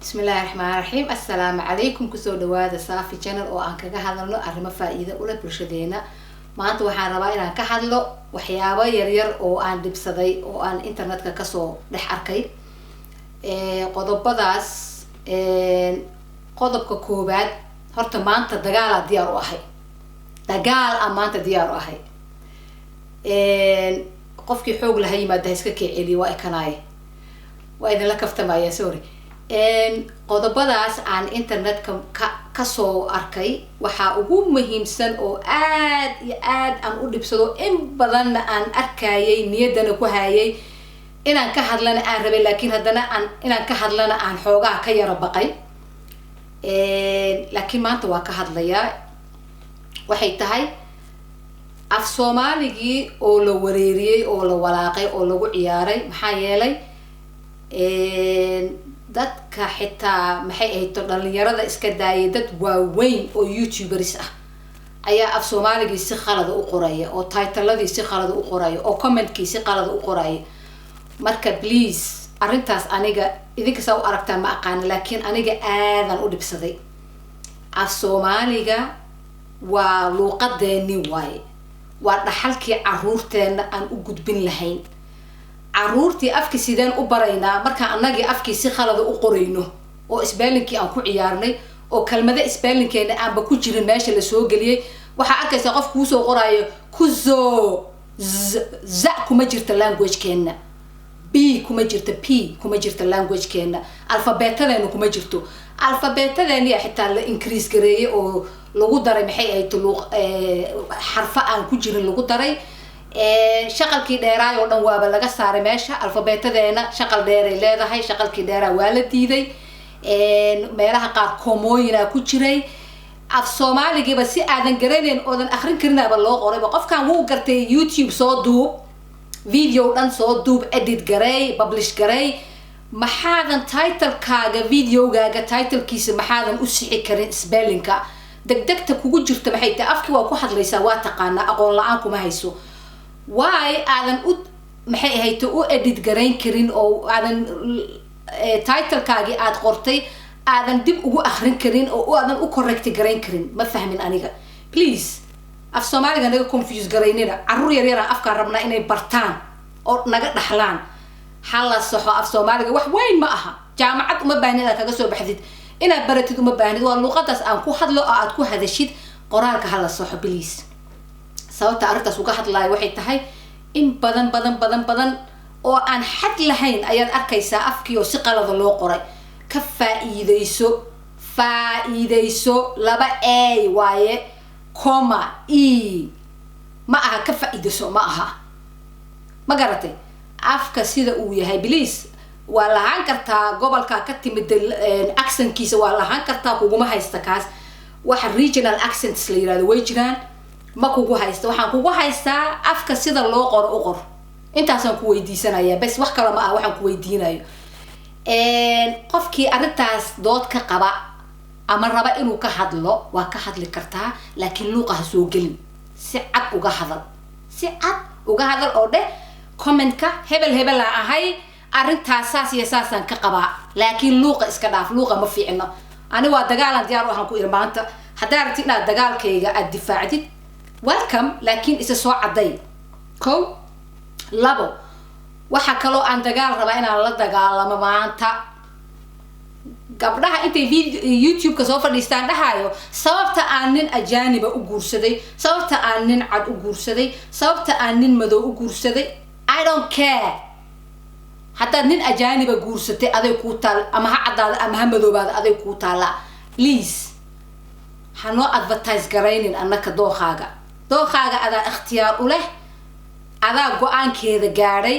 بسم الله الرحمن الرحيم. السلام عليكم كسو دواada Safi channel oo aan kaga hadalno arrimo faa'iido u leh bulshadeena. Maanta waxaan rabaa inaan ka hadlo waxyaabo yar yar oo aan dibsaday oo aan internetka ka soo dhex arkay. Qodobadaas qodobka koobaad horta maanta dagaal diyaar u ahay. Dagaal aan maanta diyaar u ahay. qofkii xoog la yimaada iska kicili waa ikanaay. Waa idin la kaftamaya sorry. qodobadaas aan internetka ka soo arkay waxa ugu muhiimsan oo aad iyo aad aan u dhibsado in badan aan arkayay niyadana ku hayay inaan ka hadlana aan rabay laakiin haddana inaan ka hadlana aan xoogaa ka yara baqay laakiin maanta waa ka hadlayaa waxay tahay af Soomaaligi oo la wareeriyay oo la walaaqay oo lagu ciyaaray maxaa yeelay dadka xitaa maxay ahayd dhalinyarada iska daayay dad waaweyn oo YouTubers ah ayaa af Soomaaligi si khalad u qoraya oo titleladii si khalad u qoraya oo commentki si khalad u qoraya marka please arintaas aniga idinka soo aragtaan ma aqaan laakiin aniga aadan u dhibsaday af Soomaaliga waa luqadeeni waay waa dhaxalkii caruurteena aan u gudbin lahayn caruurtii afki sideen u baraynaa marka anagii afkii si khalad u qorayno oo isbaalinkii aan ku ciyaarnay oo kalmada isbaalinkeena aanba ku jirin meesha la soo galiyay waxa arkaysa qof ku soo qoraayo kuzo za kuma jirta language-keena b kuma jirta p kuma jirta language-keena alfabeetadeena kuma jirto alfabeetadeena xitaa la increase gareeyay oo lagu daray maxay ahayd xarfa aan ku jirin lagu daray shaqalkii dheeraay oo dhan waaba laga saaray meesha alfabeetadeena shaqal dheeray leedahay shaqalkii dheeraa waa la diiday meelaha qaar komooyina ku jiray af Soomaaligiiba si aadan garaneyn oo dan akhrin karinaaba loo qorayba qofkan wuu gartay YouTube soo duub video dhan soo duub edit garay publish garay maxaadan title-kaaga videogaaga title-kiisa maxaadan u sixi karin spelling-ka degdegta kugu jirta maxay tahay afkii waa ku hadlaysaa waa taqaana aqoon la'aan kuma hayso why aadan u maxay ahayd u edit garayn karin oo aadan title-kaagi aad qortay aadan dib ugu akhrin karin oo aadan u correct garayn karin ma fahmin aniga please af Soomaaliga naga confuse garaynina carruur yar yar afka rabnaa inay bartaan oo naga dhaxlaan xalla saxo af Soomaaliga wax weyn ma aha jaamacad uma baahnida kaga soo baxdid inaad baratid uma baahnid waa luqadaas aan ku hadlo oo aad ku hadashid qoraalka halla saxo please sababta arintaas uga hadlaay waxay tahay in badan oo aan xad lahayn ayaad arkaysaa afkii oo si qalad loo qoray ka faa'iideyso laba a waaye comma e ma aha ka faa'iideyso ma aha ma garatay afka sida uu yahay please waa lahaan kartaa gobolka ka timid accent-kiisa waa lahaan kartaa kuguma haysta kaas waxa regional accents la yiraahdo way jiraan ma kugu haysto waxaan kugu haystaa afka sida loo qoro u qor intaasaan ku weydiisanaya bas wax kale ma ah waxaan ku weydiinayo qofkii arintaas dood ka qaba ama raba inuu ka hadlo waa ka hadli kartaa laakiin luuqa ha soo gelin si cad uga hadal oo dheh comment-ka hebel la ahay arintaas saas iyo saasaan ka qabaa laakiin luuqa iska dhaaf luuqa ma fiicno ani waa dagaalan diyaar waxaan ku iri maanta hadaa rabtid inaad dagaalkayga aad difaacdid welcome laakiin isa soo caday ko labo waxa kaloo aan dagaal rabaa inaan la dagaalamo maanta gabdhaha intay YouTube-ka soo fadhiistaan dhahayo sababta aan nin ajaaniba u guursaday sababta aan nin cad u guursaday sababta aan nin madow u guursaday I don't care hatta nin ajaaniba guursatay aday ku taal ama ha cadaada ama ha madoobaada aday ku taala please hano advertise garaynin annaka dooqaaga adaa ikhtiyaar u leh adaa go'aankeeda gaadhay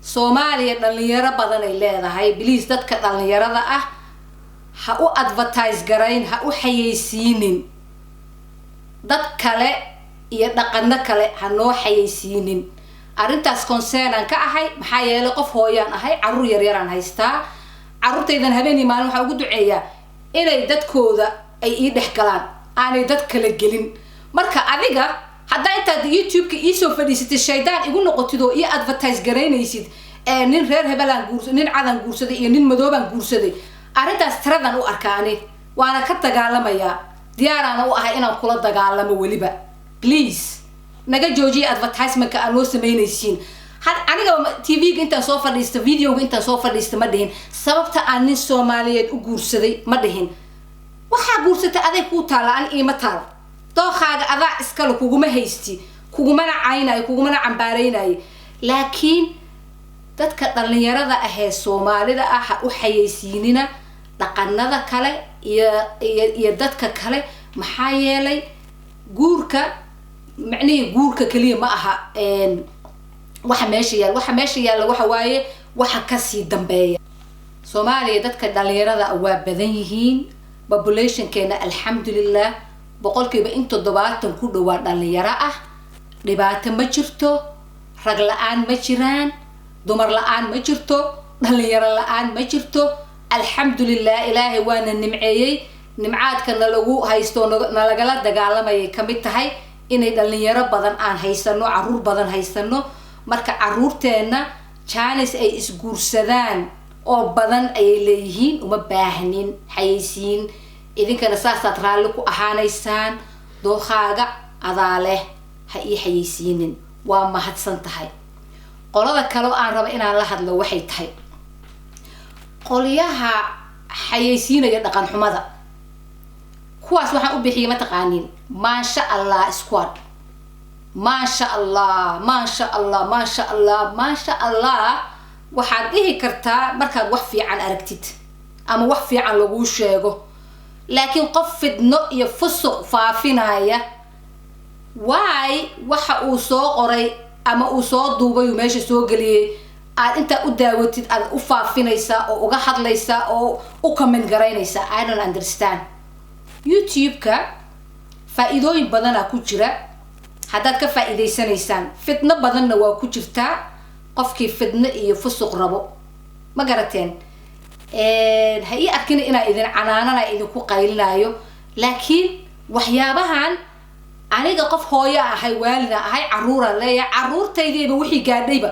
Soomaaliya dhalinyaro badan ay leedahay please dadka dhalinyarada ah ha u advertise garayn ha u xayeysiinin dad kale iyo dhaqano kale ha noo xayeysiinin arintaas concern aan ka ahay maxaa yeelay qof hooyaan ahay carruur yar yar aan haystaa carruurtaydan habeenii maalin waxa ugu duceeyaa inay dadkooda ay ii dhex galaan aanay dad kale gelin marka adiga hadda intaad YouTube-ka ii soo fadhiisatay shaydaan igu noqotid oo ii advertise garaynaysid nin reer hebelaan guursaday nin cadan guursaday iyo nin madoobaan guursaday arintaas tiradan u arkaani waana ka dagaalamaya diyaarana u ahay inaan kula dagaalamo waliba please naga joojiye advertisement-ka aan loo sameynaysiin aniga TV-ga inta soo fadhiista video-ga inta soo fadhiista ma dhihin sababta aan nin Soomaaliyeed u guursaday ma dhihin waxa guursatay aday ku taala aan iima taal dookhaaga adaa iskala kuguma haysti kuguma caynay kuguma cambaaraynay laakiin dadka dhalinyarada ah ee Soomaalida ah u xayeysiinina dhaqanada kale iyo dadka kale maxaa yeelay guurka macnaheedu guurka kaliya ma aha waxa meesha yaal waxa waaye waxa ka sii dambeeya Soomaaliya dadka dhalinyarada waa badan yihiin population keena alxamdulillah boqolkiiba inta 70 ku dhawaa dhalinyaro ah dhibaato ma jirto rag la'aan ma jiraan dumar la'aan ma jirto dhalinyaro la'aan ma jirto alxamdulillah ilaahay waana nimceeyay nimcaadkana lagu haysto nalagala dagaalamay kamid tahay inay dhalinyaro badan aan haysano caruur badan haysano marka caruurteena chance ay isguursadaan oo badan ay leeyihiin uma baahnin xayeysiin idinkana saasaad raali ku ahaanaysaan dookhaaga adaale ha ii xayeysiinin waa mahadsan tahay qolada kale aan raba inaan la hadlo waxay tahay qoliyaha xayeysiinaya dhaqan xumada kuwaas waxaan u bixiyay ma taqaanin maasha Allah squad maasha Allah waxaad dhihi kartaa markaad wax fiican aragtid ama wax fiican lagu sheego laakiin qof fidno iyo fusuq faafinaya waxa uu soo qoray ama uu soo duubay meesha soo galiyay aad inta u daawatid aad u faafinaysa oo uga hadlaysa oo u comment garaynaysa I don't understand YouTube-ka faa'iidooyin badan ku jira haddaad ka faa'iideysanaysaan fitno badanna waa ku jirtaa qofkii fitno iyo fusuq rabo ma garateen ha ii arkina inaa idin canaanana idinku qaylinayo laakiin waxyaabahan aniga qof hooyo ahay waalida ahay caruura leeyahay caruurtaydeeba wixii gaadhayba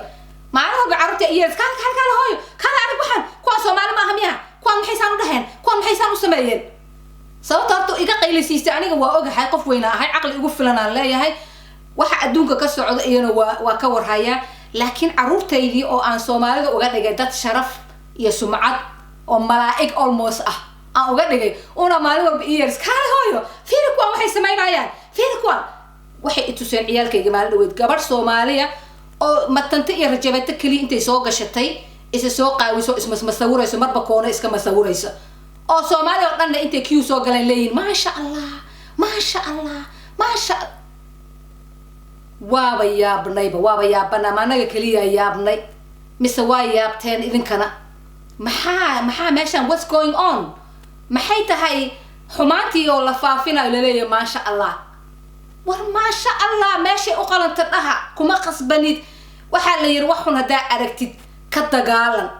maalmaha caruurta iyo kala hooyo kala arag waxan kuwa Soomaali ma aha miya kuwa maxaysan u dhaheen kuwa maxaysan u sameeyeen sababta horta iga qaylisiisay aniga waa ogahay qof weyn ahay aqli igu filan aan leeyahay waxa adduunka ka socdo iyana waa ka warhaya laakiin caruurtaydii oo aan Soomaalida uga dhigay dad sharaf iyo sumcad oo malaa'ig almost aan uga dhigay una maalin walba years kala hooyo fiir kuwa waxay sameynayaan fiir kuwa waxay ituseen ciyaalkayga maalin dhaweed gabar Soomaaliya oo matanta iyo rajabata kali intay soo gashatay isa soo qaawiso isma sawirayso marba koona iska masawirayso oo Soomaaliya oo dhan intay queue soo galeen leeyin maasha Allah waaba yaabnay anaga kaliya yaabnay mise waa yaabteen idinkana maxaa meeshan what's going on maxay tahay xumaantii oo la faafinayo leeyahay maasha Allah war maasha Allah meesha u qalanta dhaha kuma qasbanid waxa la yiri wax xun hadaa aragtid ka dagaalan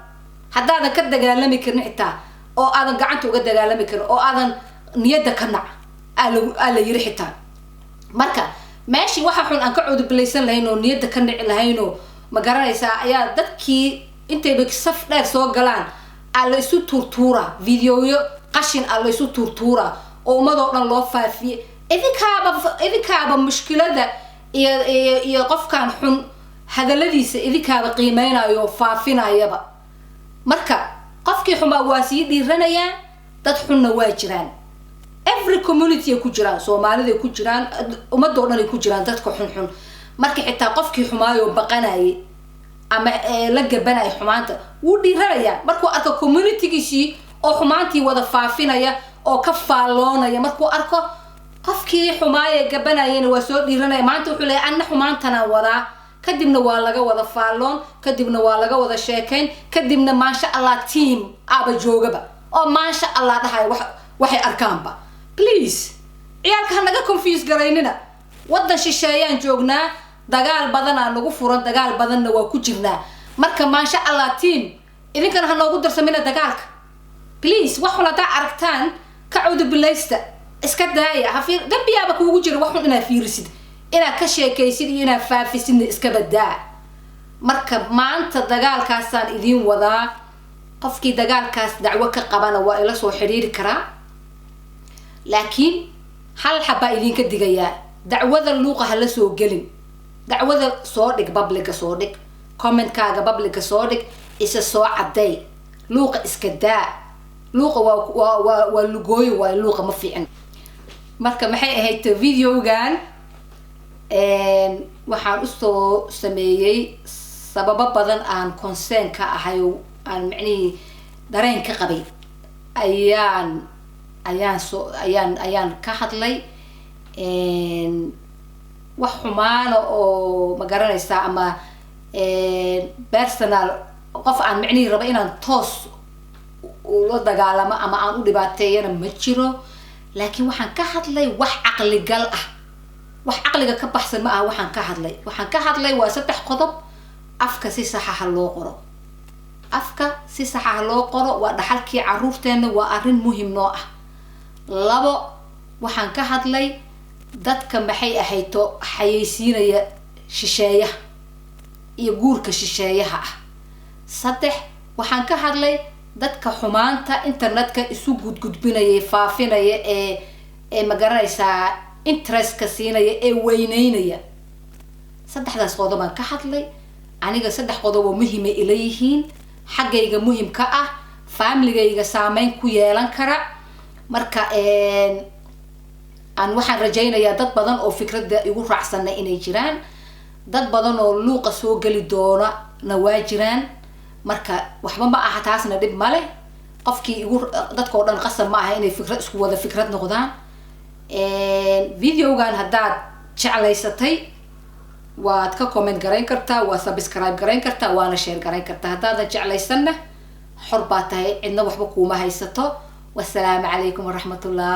hadaadan ka dagaalami karin xitaa oo aadan gacanta uga dagaalami karin oo aadan niyada ka nac ala yiri xitaa marka meeshii waxa xun aan ka cudublaysan lahayn oo niyada ka nici lahayn oo ma garanaysaa ayaa dadkii intay saf dheer soo galaan ala isu turtuura videoyo qashin ala isu turtuura oo umadoo dhan loo faafiye idinkaaba mushkilada iyo qofkan xun hadaladiisa idinkaaba qiimeynayo faafinayaba marka qofkii xumaa waa sii dhiiranaya dad xunna waa jiraan every community ku jiraan Soomaalida ku jiraan umadoo dhan ku jiraan dadka xun marka xitaa qofkii xumaayo baqanay ama la gabanay xumaanta wuu dhiiranaya markuu arko community-giisii oo xumaantii wada faafinaya oo ka faaloonaya markuu arko qofkii xumaaye gabanayna waa soo dhiiranaya maanta wuxuu leeyahay anna xumaantana wadaa kadibna waa laga wada faaloon kadibna waa laga wada sheekayn kadibna maasha Allah team aba joogaba oo maasha Allah dhahay waxay arkaanba please ciyaalka naga confuse garaynina wadan shisheeyaan joognaa dagaal badan aan lagu furan dagaal badanna waa ku jirnaa marka maasha Allah team idinkana ha noogu darsamina dagaalka please waxuna taa aragtaan ka cudub iska daaya ha fiir dambiyaaba kuugu jira waxun inaad fiirisid inaad ka sheekaysid iyo inaad faafisid iska badaa marka maanta dagaalkaasaan idin wadaa qofkii dagaalkaas dacwo ka qabana waa ila soo xiriiri karaa laakiin hal xaba idinka digayaa dacwada luuqa hala soo gelin dacwada soo dhig public soo dhig comment kaaga public soo dhig isa soo caday luuqa iska daa luuqa waa lugooyo waa luuqa ma fiican marka maxay ahayd videogan waxaan u soo sameeyay sababo badan aan concern ka ahay aan macni dareen ka qabay ayaan ka hadlay wax xumaan oo ma garanaysaa ama personal qof aan macni raba inaan toos ula dagaalamo ama aan u dhibaateeyana ma jiro laakiin waxaan ka hadlay wax caqli gal ah wax caqliga ka baxsan ma ah waxaan ka hadlay waa 3 qodob afka si sax ah loo qoro afka si sax ah loo qoro waa dhaxalkii caruurteena waa arrin muhiim noo ah 2 waxaan ka hadlay dadka maxay ahayto xayeysiinaya shisheeyaha iyo guurka shisheeyaha ah 3 waxaan ka hadlay dadka xumaanta internetka isu gudbinaya faafinaya ee ma garanaysaa interest ka siinaya ee weyneynaya 3daas qodob aan ka hadlay aniga 3 qodob oo muhiim ah ilayhiin xaqayga muhiim ka ah familygayga saameyn ku yeelan kara marka aan waxaan rajaynayaa dad badan oo fikradda igu raacsanay inay jiraan dad badan oo luuqa soo gali doona na waa jiraan marka waxba ma aha taasna dib male qofkii igu dadka oo dhan qasab ma aha inay fikrad isku wada fikrad noqdaan videogan haddaad jeclaysatay waad ka comment garayn kartaa waa subscribe garayn kartaa waana share garayn kartaa haddaadan jeclaysanna xor baa tahay cidna waxba kuuma haysato wassalaamu calaykum waraxmatullah